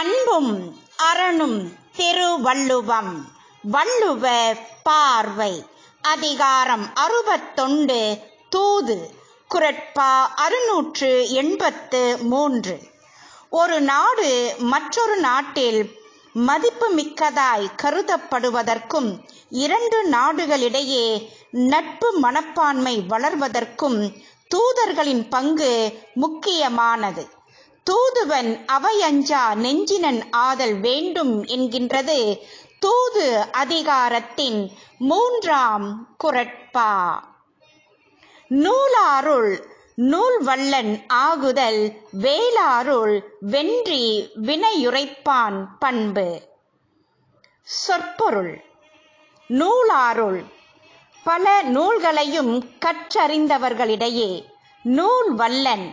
அன்பும் அரணும் திருவள்ளுவம். வள்ளுவ பார்வை. அதிகாரம் 61 தூது. குறட்பா 683. ஒரு நாடு மற்றொரு நாட்டில் மதிப்புமிக்கதாய் கருதப்படுவதற்கும், இரண்டு நாடுகளிடையே நட்பு மனப்பான்மை வளர்வதற்கும் தூதர்களின் பங்கு முக்கியமானது. தூதுவன் அவையஞ்சா நெஞ்சினன் ஆதல் வேண்டும் என்கின்றது தூது அதிகாரத்தின் 3ஆம் குறட்பா. நூலாருள் நூல்வல்லன் ஆகுதல் வேலாருள் வென்றி வினையுரைப்பான் பண்பு. சொற்பொருள். நூலாருள் பல நூல்களையும் கற்றறிந்தவர்களிடையே நூல் வல்லன்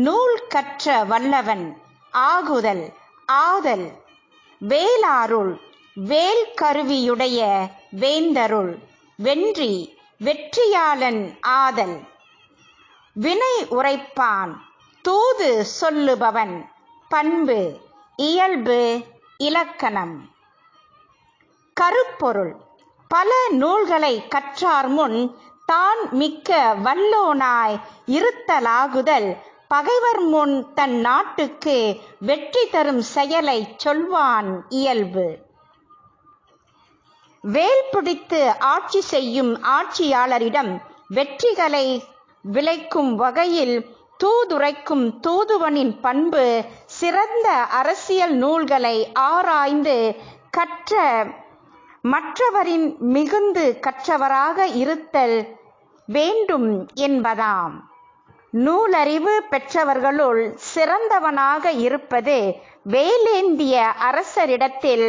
நூல் கற்ற வல்லவன் ஆகுதல் ஆதல். வேலாருள் வேல் கருவியுடைய வேந்தருள் வென்றி வெற்றியாளன் ஆதல். வினை உரைப்பான் தூது சொல்லுபவன் பண்பு இயல்பு இலக்கணம். கருப்பொருள். பல நூல்களை கற்றார் முன் தான் மிக்க வல்லோனாய் இருத்தலாகுதல் பகைவர் முன் தன் நாட்டுக்கு வெற்றி தரும் செயலை சொல்வான் இயல்பு. வேல் பிடித்து ஆட்சி செய்யும் ஆட்சியாளரிடம் வெற்றிகளை விளைக்கும் வகையில் தூதுரைக்கும் தூதுவனின் பண்பு சிறந்த அரசியல் நூல்களை ஆராய்ந்து கற்ற மற்றவரின் மிகுந்து கற்றவராக இருத்தல் வேண்டும் என்பதாம். நூலறிவு பெற்றவர்களுள் சிறந்தவனாக இருப்பது வேலேந்திய அரசரிடத்தில்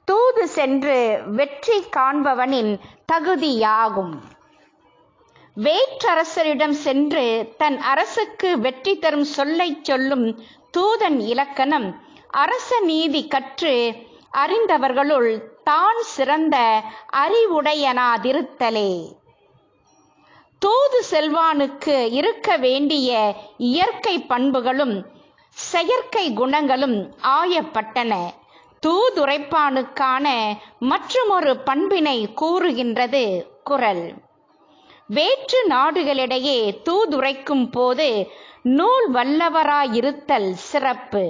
தூது சென்று வெற்றி காண்பவனின் தகுதியாகும். வேற்றரசரிடம் சென்று தன் அரசுக்கு வெற்றி தரும் சொல்லை சொல்லும் தூதன் இலக்கணம் அரச நீதி கற்று அறிந்தவர்களுள் தான் சிறந்த அறிவுடையனாதிருத்தலே. தூது செல்வானுக்கு இருக்க வேண்டிய இயற்கை பண்புகளும் செயற்கை குணங்களும் ஆயப்பட்டன. தூதுரைப்பானுக்கான மற்றுமொரு பண்பினை கூறுகின்றது குறள். வேற்று நாடுகளிடையே தூதுரைக்கும் போது நூல் வல்லவராயிருத்தல் சிறப்பு.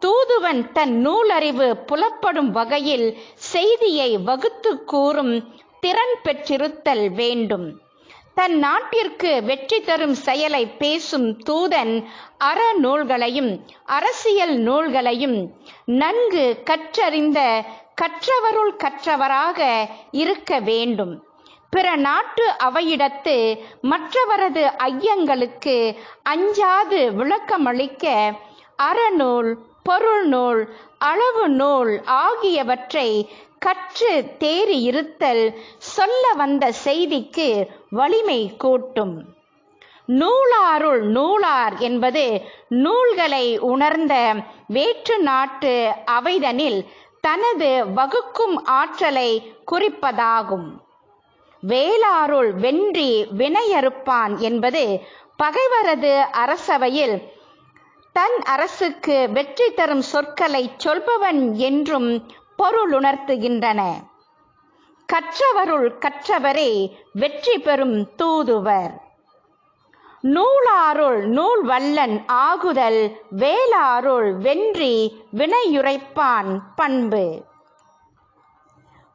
தூதுவன் தன் நூலறிவு புலப்படும் வகையில் செய்தியை வகுத்து கூறும் திறன் பெற்றிருத்தல் வேண்டும். தன் நாட்டிற்கு வெற்றி தரும் செயலை பேசும் தூதன் அறநூல்களையும் அரசியல் நூல்களையும் நன்கு கற்றறிந்த கற்றவருள் கற்றவராக இருக்க வேண்டும். பிற நாட்டு அவையிடத்து மற்றவரது ஐயங்களுக்கு அஞ்சாது விளக்கமளிக்க அறநூல் பொருள் நூல் அளவு நூல் ஆகியவற்றை கற்று தேறி இருத்தல் சொல்ல வந்த செய்திக்கு வலிமை கூட்டும். நூலாருள் நூலார் என்பது நூல்களை உணர்ந்த வேற்று நாட்டு அவைதனில் தனது வகுக்கும் ஆற்றலை குறிப்பதாகும். வேலாருள் வென்றி வினையறுப்பான் என்பது பகைவரது அரசவையில் தன் அரசுக்கு வெற்றி தரும் சொற்களை சொல்பவன் என்றும் பொருளுணர்த்துகின்றன. கற்றவருள் கற்றவரே வெற்றி பெறும் தூதுவர். நூலாருள் நூல் வல்லன் ஆகுதல் வேலாருள் வென்றி வினையுரைப்பான் பண்பு.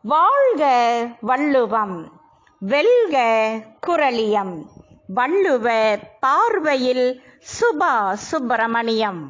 வாழ்க வள்ளுவம், வெல்க குறளியம். வள்ளுவ பார்வையில் சுபா சுப்பிரமணியம்.